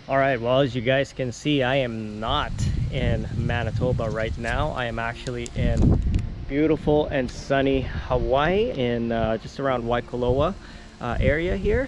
All right, well, as you guys can see, I am not in Manitoba right now. I am actually in beautiful and sunny Hawaii in just around Waikoloa area here.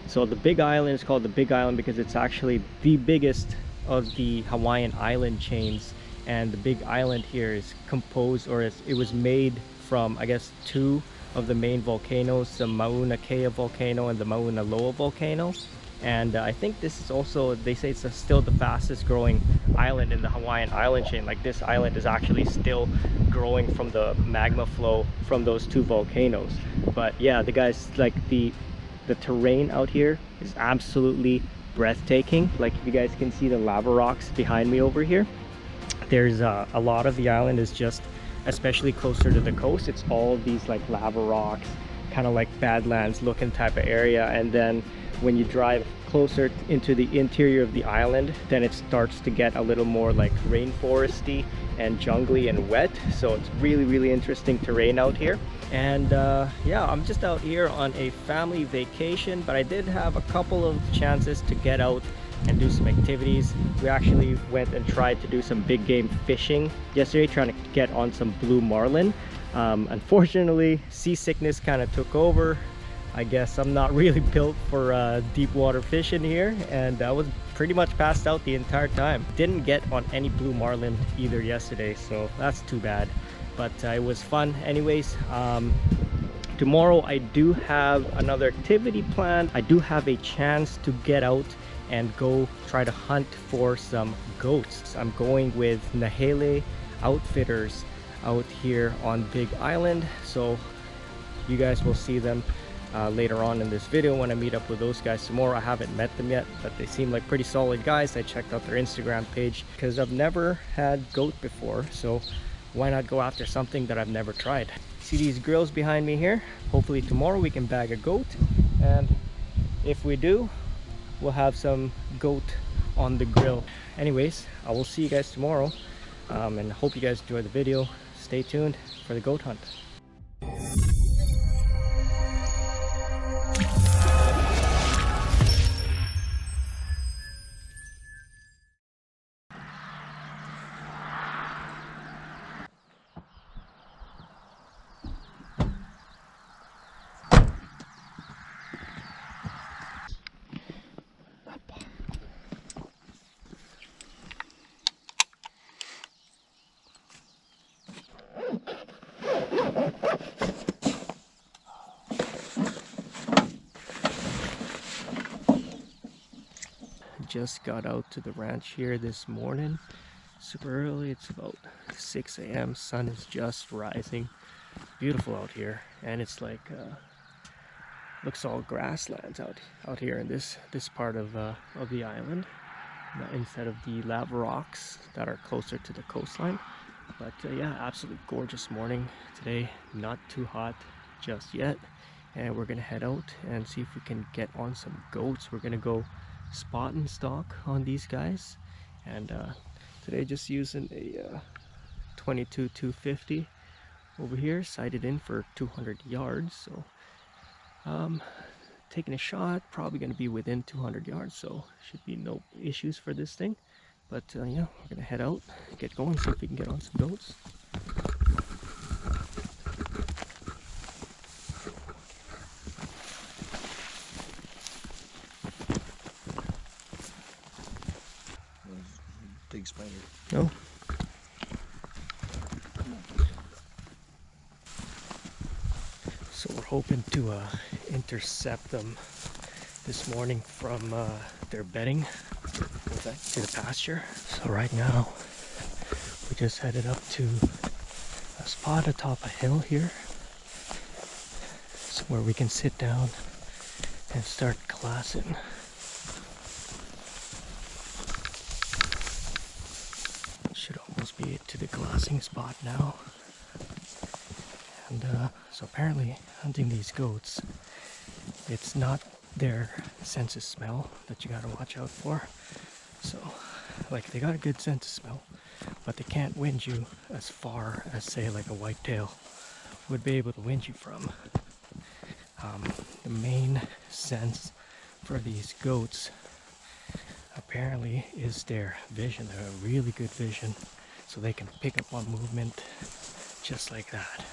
So the Big Island is called the Big Island because it's actually the biggest of the Hawaiian island chains, and the Big Island here is composed, or it was made from, I guess, two of the main volcanoes, the Mauna Kea volcano and the Mauna Loa volcano. And I think this is also, they say it's still the fastest growing island in the Hawaiian island chain. Like, this island is actually still growing from the magma flow from those two volcanoes. But yeah, the guys, like the terrain out here is absolutely breathtaking. Like, if you guys can see the lava rocks behind me over here, there's a lot of the island is just, especially closer to the coast, it's all of these like lava rocks, kind of like Badlands looking type of area. And then when you drive closer into the interior of the island, then it starts to get a little more like rainforesty and jungly and wet. So it's really interesting terrain out here. And yeah, I'm just out here on a family vacation, but I did have a couple of chances to get out and do some activities. We actually went and tried to do some big game fishing yesterday, trying to get on some blue marlin. Unfortunately, seasickness kind of took over. I guess I'm not really built for deep water fishing here, and I was pretty much passed out the entire time. Didn't get on any blue marlin either yesterday, so that's too bad. But it was fun anyways. Tomorrow I do have another activity planned. I do have a chance to get out and go try to hunt for some goats. I'm going with NAHELE Outfitters out here on Big Island, so you guys will see them later on in this video when I meet up with those guys tomorrow. I haven't met them yet, but they seem like pretty solid guys. I checked out their Instagram page because I've never had goat before, so why not go after something that I've never tried. See these grills behind me here? Hopefully tomorrow we can bag a goat, and if we do, we'll have some goat on the grill. Anyways, I will see you guys tomorrow, and hope you guys enjoy the video. Stay tuned for the goat hunt. Just got out to the ranch here this morning, super early. It's about 6 a.m. Sun is just rising. Beautiful out here, and it's like looks all grasslands out here in this part of the island, instead of the lava rocks that are closer to the coastline. But yeah, absolutely gorgeous morning today. Not too hot just yet, and we're gonna head out and see if we can get on some goats. We're gonna go spot and stalk on these guys, and today just using a 22 250 over here, sighted in for 200 yards. So taking a shot, probably going to be within 200 yards, so should be no issues for this thing. But yeah, we're gonna head out, get going, see if we can get on some goats. Big spider. No. So we're hoping to intercept them this morning from their bedding to the pasture. So right now we just headed up to a spot atop a hill here, so where we can sit down and start glassing. Should almost be to the glassing spot now. And so apparently hunting these goats, it's not their sense of smell that you gotta watch out for. So like, they got a good sense of smell, but they can't wind you as far as, say, like a whitetail would be able to wind you from. The main sense for these goats apparently is their vision. They're a really good vision, so they can pick up on movement just like that.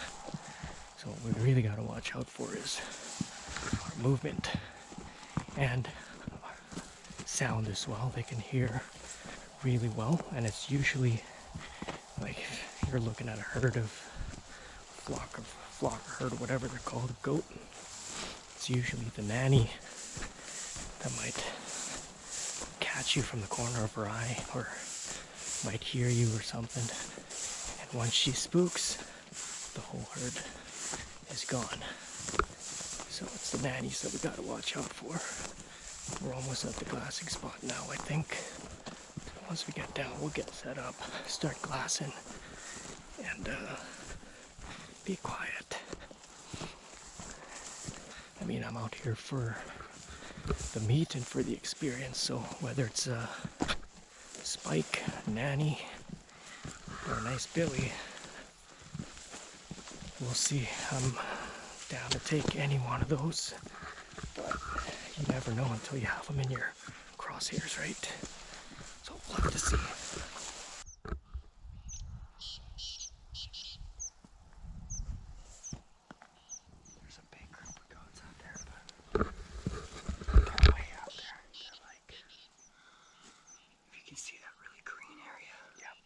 So what we really got to watch out for is our movement and sound as well. They can hear really well, and it's usually like if you're looking at a herd of flock or herd or whatever they're called, a goat, it's usually the nanny that might catch you from the corner of her eye or might hear you or something, and once she spooks, the whole herd is gone. So it's the nannies that we gotta watch out for. We're almost at the glassing spot now, I think. Once we get down, we'll get set up, start glassing, and be quiet. I mean, I'm out here for the meat and for the experience, so whether it's a spike, a nanny, or a nice billy, we'll see. I'm down to take any one of those, but you never know until you have them in your crosshairs, right? So we'll have to see. There's a big group of goats out there, but they're way out there. They're like, if you can see that really green area. Yep.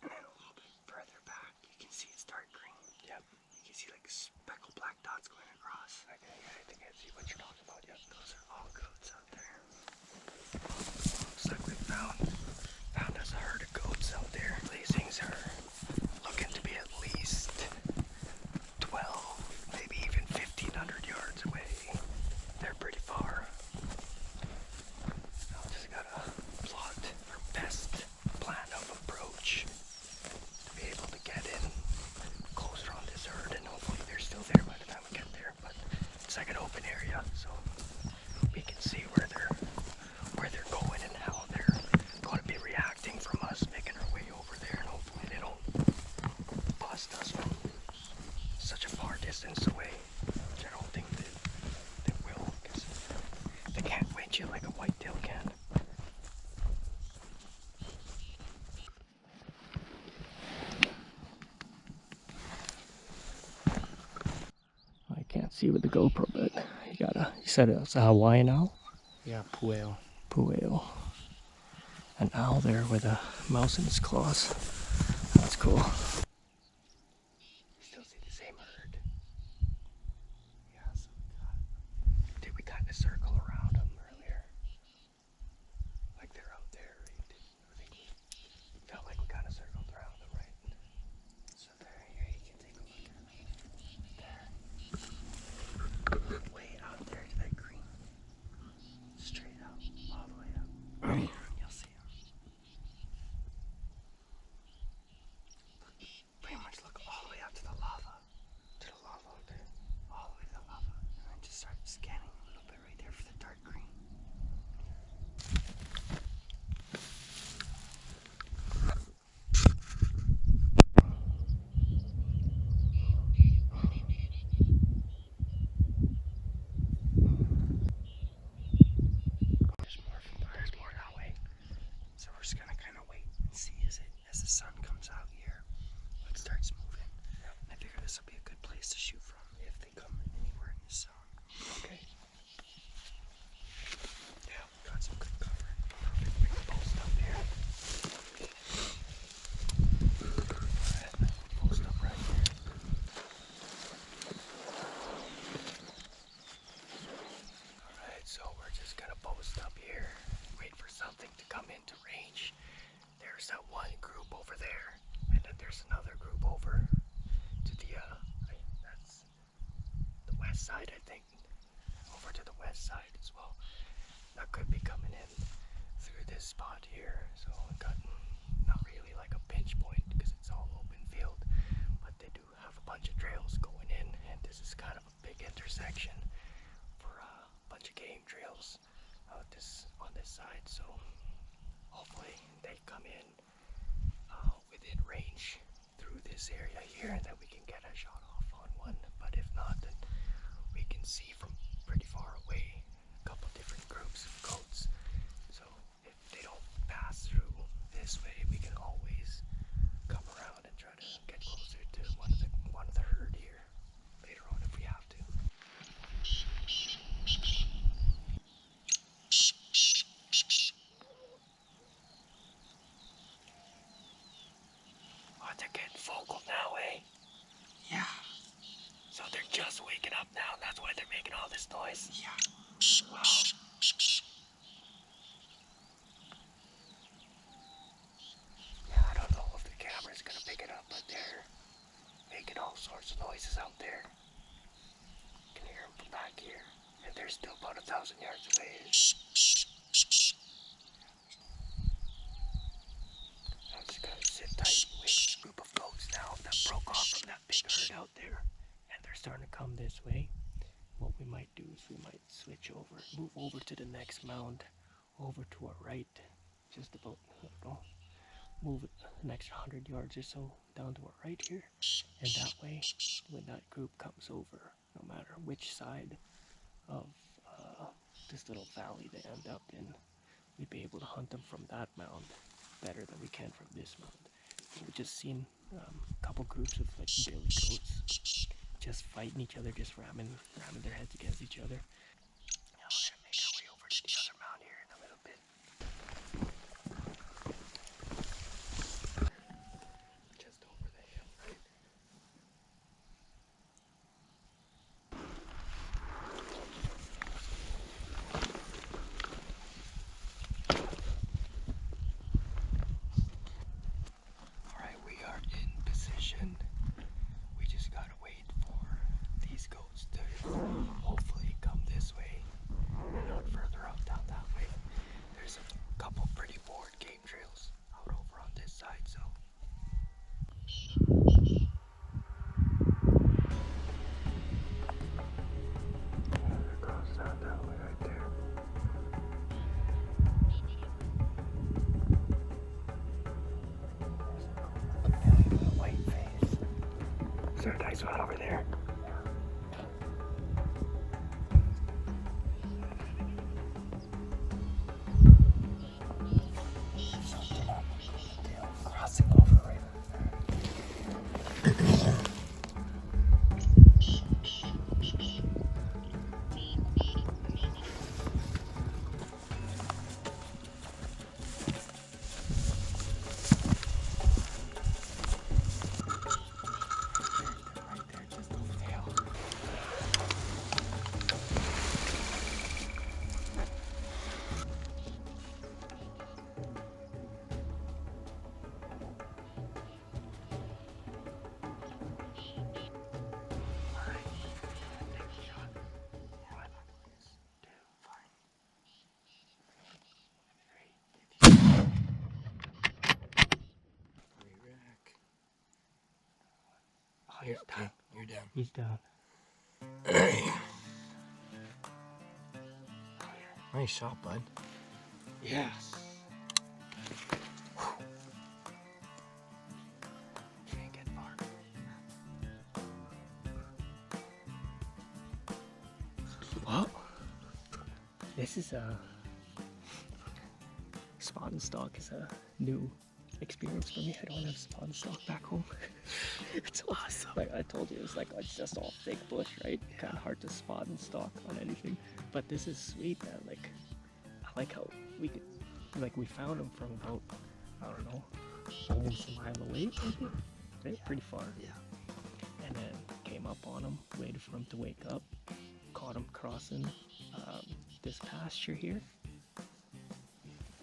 And then a little bit further back, you can see it's dark green. Yep. You can see like speckled black dots going across. Okay, yeah, I think I see what you're talking about. Yep. Those are all goats out there. Looks like we found us a herd of goats out there. These things are looking to be at least 12, maybe even 1,500 yards away. They're pretty far. Now just gotta plot our best plan of approach to be able to get in closer on this herd, and hopefully they're still there by the time we get there. But it's like an open area, so we can see where they're going and how they're going to be reacting from us making our way over there, and hopefully they don't bust us from such a far distance away, which I don't think they will, because they can't winch you like a whitetail can. I can't see with the GoPro, but you said it's a Hawaiian owl? Yeah, pueo. Pueo. An owl there with a mouse in its claws. That's cool. Still see the same herd. Yeah, so did we kind of circle around them earlier? Like they're out there, right? I think we felt like we kind of circled around them, right? So there, here you can take a look at them. There. Way out there to that green. Straight out, all the way up. You'll see them. Pretty much look all the way up to the lava. To the lava, okay. All the way to the lava. And then just start scanning a little bit right there for the dark green. There's more that way. So we're just gonna kind of wait and see as the sun comes out here, it starts moving. Yep. And I figure this will be a good place to shoot from if they come anywhere in this zone. Okay. Yeah, we got some good cover. We can post up here. Post up right here. Alright, so we're just gonna post up here, wait for something to come into range. There's that one group over there, and then there's another group over to the that's the west side, I think. Over to the west side as well. That could be coming in through this spot here. So we got not really like a pinch point because it's all open field, but they do have a bunch of trails going in, and this is kind of a big intersection for a bunch of game trails on this side. So hopefully they come in within range through this area here, and then we can get a shot off on one. But if not, then we can see from pretty far away a couple different groups of goats this way. What we might do is we might switch over, move over to the next mound, over to our right, just about, I don't know, move it an extra 100 yards or so down to our right here. And that way, when that group comes over, no matter which side of this little valley they end up in, we'd be able to hunt them from that mound better than we can from this mound. We've just seen a couple groups of like billy goats just fighting each other, just ramming their heads against each other. Now we're gonna make our way over to the other mound here in a little bit. Just over the hill, right? Alright, we are in position. We just gotta wait for these goats to hopefully come this way and not further up down that way. There's a couple pretty bored game trails out over on this side, so. It goes down that way right there. There's a white face. Is there a nice one over there? Crossing over right there. Right there, just over the hill. Alright, take a shot. 1, 2, fine. 3. Rack. Oh, you're down. You're down. He's down. Nice shot, bud. Yes. Can't get far. Well, this is a spot and stalk is a new experience for me. I don't have spot and stalk back home. It's awesome. Like I told you, it's just all thick bush, right? Kind of hard to spot and stalk on anything. But this is sweet, man. Like I like how we found them from about, I don't know, almost a mile away, maybe. Right? Pretty far. Yeah. And then came up on them, waited for them to wake up, caught them crossing this pasture here.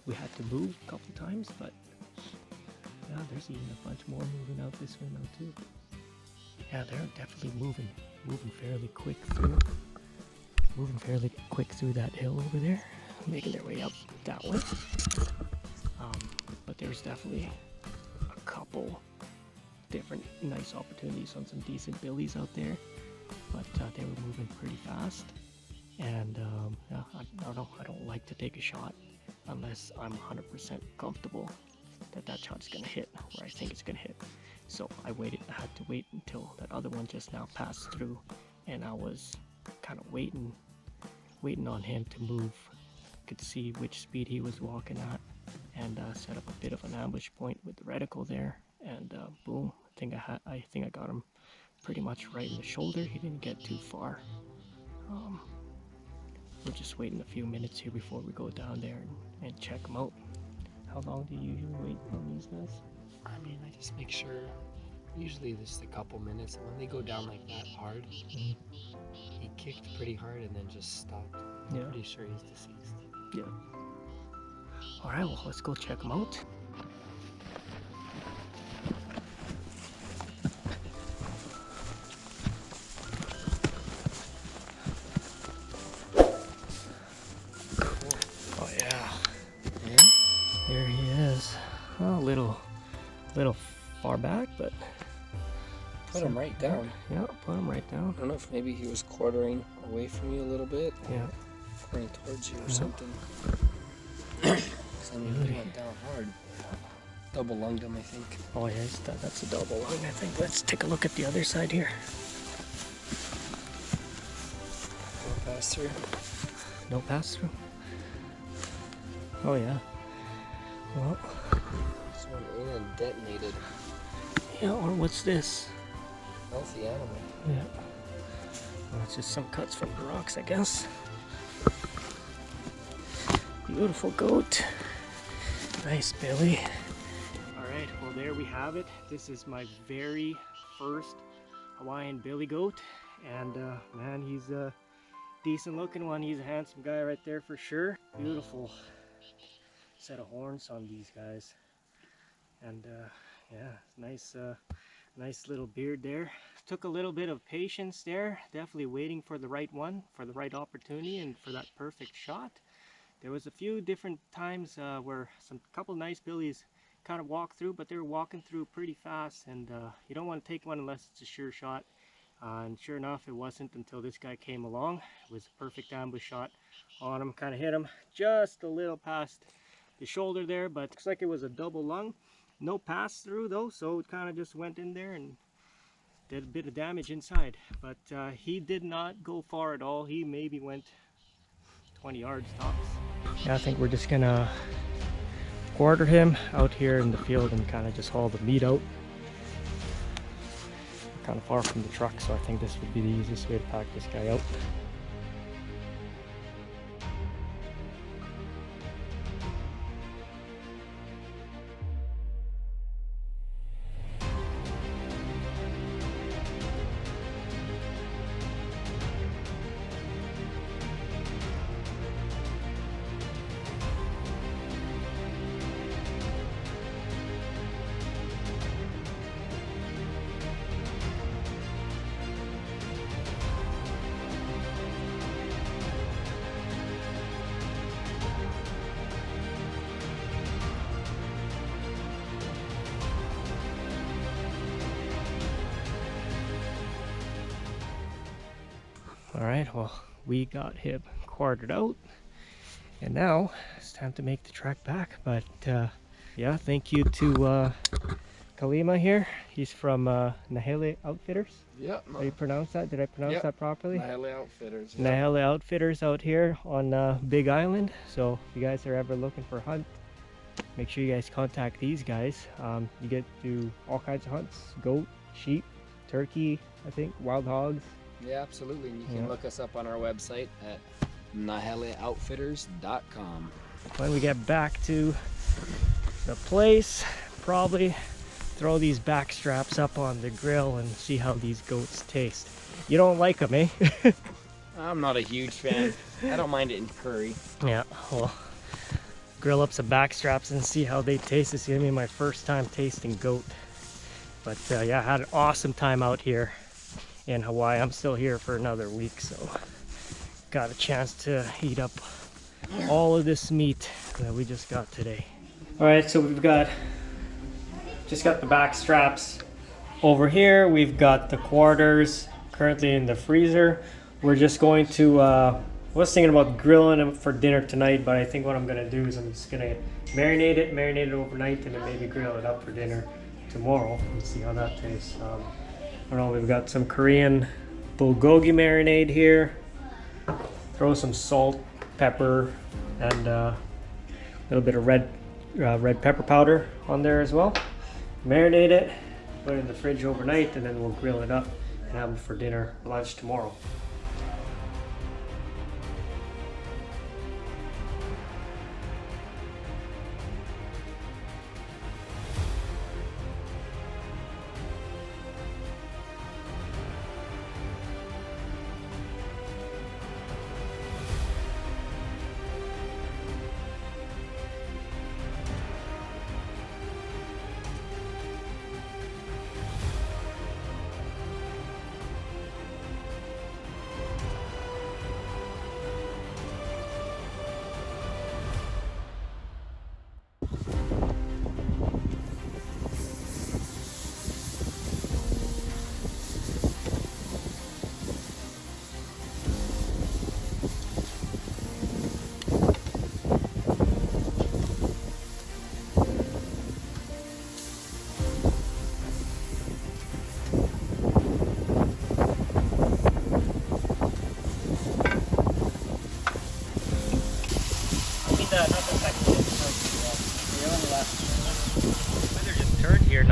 We had to move a couple times, but yeah, there's even a bunch more moving out this way now too. Yeah, they're definitely moving fairly quick through that hill over there, making their way up that way. But there's definitely a couple different nice opportunities on some decent billies out there, but they were moving pretty fast. And yeah, I don't know, I don't like to take a shot unless I'm 100% comfortable that shot's gonna hit where I think it's gonna hit. So I had to wait until that other one just now passed through, and I was kind of waiting on him to move. Could see which speed he was walking at, and set up a bit of an ambush point with the reticle there, and boom, I think I got him pretty much right in the shoulder. He didn't get too far. We're just waiting a few minutes here before we go down there and check them out. How long do you usually wait on these guys? I mean, I just make sure, usually just a couple minutes, and when they go down like that hard, he kicked pretty hard and then just stopped. I'm pretty sure he's deceased. Yeah. Alright, well, let's go check them out. Oh yeah. There he is. Oh, a little far back, but Put him right down. Yeah, put him right down. I don't know if maybe he was quartering away from you a little bit. Yeah. Quartering towards you or something. Because I mean, he went down hard. Double lunged him, I think. Oh yeah, that's a double lung, I think. Let's take a look at the other side here. No pass through. No pass through. Oh yeah. Well. This one in and detonated. Yeah, or what's this? Healthy animal. Yeah. Well, it's just some cuts from the rocks, I guess. Beautiful goat. Nice belly. Alright, well there we have it. This is my very first Hawaiian billy goat. And man, he's a decent looking one. He's a handsome guy right there for sure. Beautiful set of horns on these guys. And yeah, nice nice little beard there. Took a little bit of patience there. Definitely waiting for the right one, for the right opportunity, and for that perfect shot. There was a few different times where couple nice billies kind of walked through, but they were walking through pretty fast, and you don't want to take one unless it's a sure shot. And sure enough, it wasn't until this guy came along. It was a perfect ambush shot on him. Kind of hit him just a little past the shoulder there, but looks like it was a double lung. No pass through though, so it kind of just went in there and did a bit of damage inside. But he did not go far at all. He maybe went 20 yards tops. Yeah, I think we're just gonna quarter him out here in the field and kind of just haul the meat out. Kind of far from the truck, so I think this would be the easiest way to pack this guy out. Alright, well, we got him quartered out, and now it's time to make the trek back. But yeah, thank you to Kalima here. He's from NAHELE Outfitters. Yeah. How do you pronounce that? Did I pronounce that properly? NAHELE Outfitters. Yeah. NAHELE Outfitters out here on Big Island. So if you guys are ever looking for a hunt, make sure you guys contact these guys. You get to do all kinds of hunts: goat, sheep, turkey, I think, wild hogs. Yeah, absolutely. And you can look us up on our website at NAHELEOutfitters.com. When we get back to the place, probably throw these back straps up on the grill and see how these goats taste. You don't like them, eh? I'm not a huge fan. I don't mind it in curry. Yeah, well, grill up some back straps and see how they taste. This is gonna be my first time tasting goat. But yeah, I had an awesome time out here in Hawaii. I'm still here for another week, so got a chance to eat up all of this meat that we just got today. All right, so we've just got the back straps over here. We've got the quarters currently in the freezer. We're just going to I was thinking about grilling them for dinner tonight, but I think what I'm gonna do is I'm just gonna marinate it overnight, and then maybe grill it up for dinner tomorrow and see how that tastes. I don't know, we've got some Korean bulgogi marinade here. Throw some salt, pepper, and a little bit of red pepper powder on there as well. Marinate it, put it in the fridge overnight, and then we'll grill it up and have it for dinner, lunch tomorrow.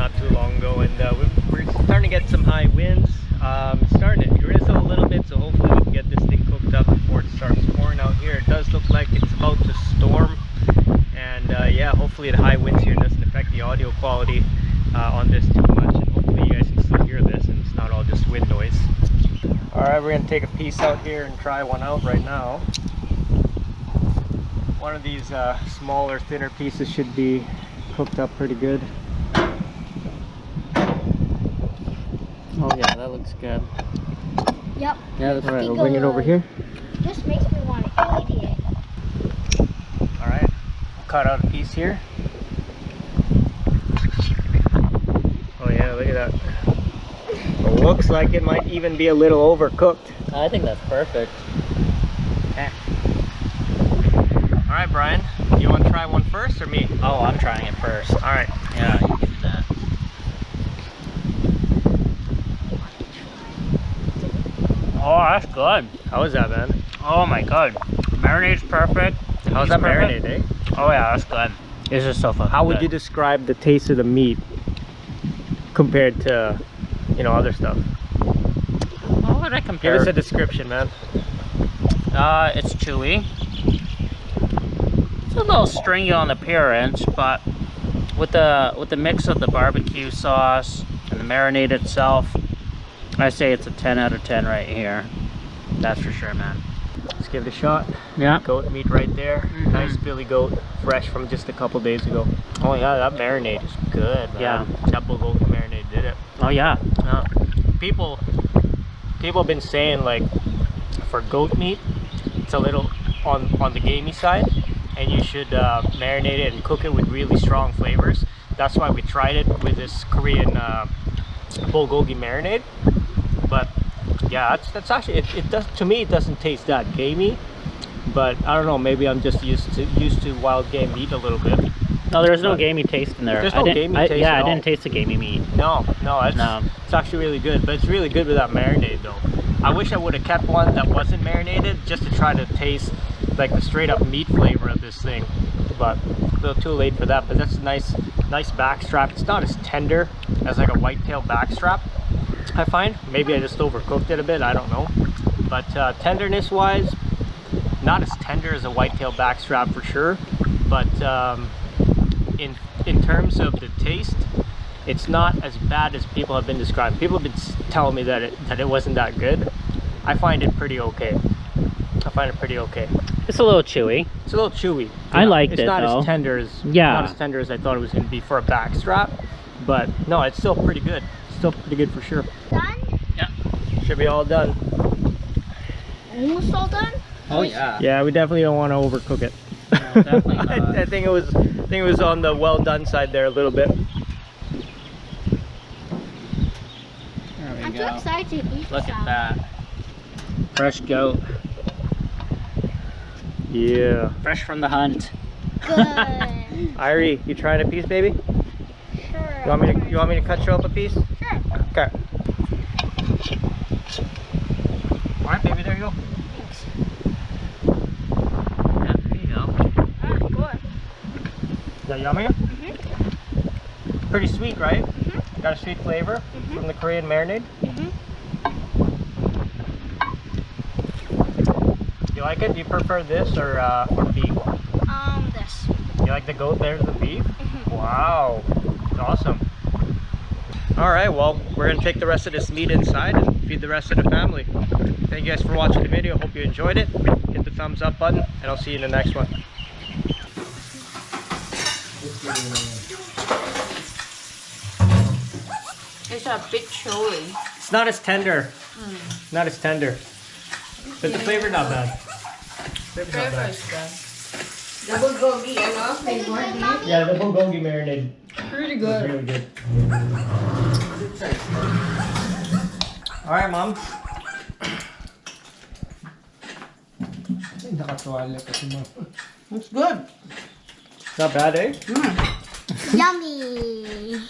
not too long ago, and we're starting to get some high winds. Starting to drizzle a little bit, so hopefully we can get this thing cooked up before it starts pouring out here. It does look like it's about to storm, and yeah, hopefully the high winds here doesn't affect the audio quality on this too much, and hopefully you guys can still hear this and it's not all just wind noise. Alright, we're gonna take a piece out here and try one out right now. One of these smaller, thinner pieces should be cooked up pretty good. Oh yeah, that looks good. Yep. Yeah, that's right. We'll bring it over here. This makes me want to eat it. Alright, cut out a piece here. Oh yeah, look at that. It looks like it might even be a little overcooked. I think that's perfect. Okay. Alright, Brian, you want to try one first or me? Oh, I'm trying it first. Alright. Yeah, you can do that. Oh, that's good. How was that, man? Oh my god. Marinade's perfect. How's that marinade, eh? Oh yeah, that's good. It's just so fucking How would good. you describe the taste of the meat compared to, you know, other stuff? How would I compare? Give us a description, man. It's chewy. It's a little stringy on appearance, but with the mix of the barbecue sauce and the marinade itself, I say it's a 10 out of 10 right here. That's for sure, man. Let's give it a shot. Yeah. Goat meat right there. Nice Billy goat, fresh from just a couple days ago. Oh yeah, that marinade is good, man. Yeah. That bulgogi marinade did it. Oh yeah. People have been saying, like, for goat meat, it's a little on the gamey side, and you should marinate it and cook it with really strong flavors. That's why we tried it with this Korean bulgogi marinade. But yeah, that's actually it does, to me it doesn't taste that gamey, but I don't know, maybe I'm just used to wild game meat a little bit. No, there's no gamey taste in there. There's no gamey taste yeah, at I all. didn't taste the gamey meat. No, it's actually really good, but it's really good with that marinade though. I wish I would have kept one that wasn't marinated just to try to taste like the straight up meat flavor of this thing, but a little too late for that. But that's a nice backstrap. It's not as tender as like a whitetail backstrap, I find. Maybe I just overcooked it a bit, I don't know. But tenderness wise, not as tender as a whitetail backstrap for sure, but in terms of the taste, it's not as bad as people have been describing. People have been telling me that it wasn't that good. I find it pretty okay. It's a little chewy. It's a little chewy. I liked it, It's not though. as tender as not as tender as I thought it was going to be for a backstrap, but no, it's still pretty good. Still pretty good for sure. Done? Yeah. Should be all done. Almost all done? Oh yeah. Yeah, we definitely don't want to overcook it. No, definitely not. I think it was on the well done side there a little bit. There we I'm go. so excited to eat Look some. at that. Fresh goat. Yeah. Fresh from the hunt. Good. Irie, you trying a piece, baby? Sure. You want me to cut you up a piece? Sure. Okay. All right, baby, there you go. Thanks. Yeah, there you go. That's good. Is that yummy? Pretty sweet, right? Got a sweet flavor from the Korean marinade. You like it? Do you prefer this or beef? This. You like the goat? There's the beef? Wow, awesome. All right, well, we're gonna take the rest of this meat inside and feed the rest of the family. Thank you guys for watching the video. Hope you enjoyed it. Hit the thumbs up button, and I'll see you in the next one. It's a bit chewy. It's not as tender. Not as tender. But the flavor not bad. Flavor's not bad. The bulgogi, flavor. Yeah, the bulgogi marinade. Pretty It's good. really good. All right, Mom. It's good. Not bad, eh? Yummy.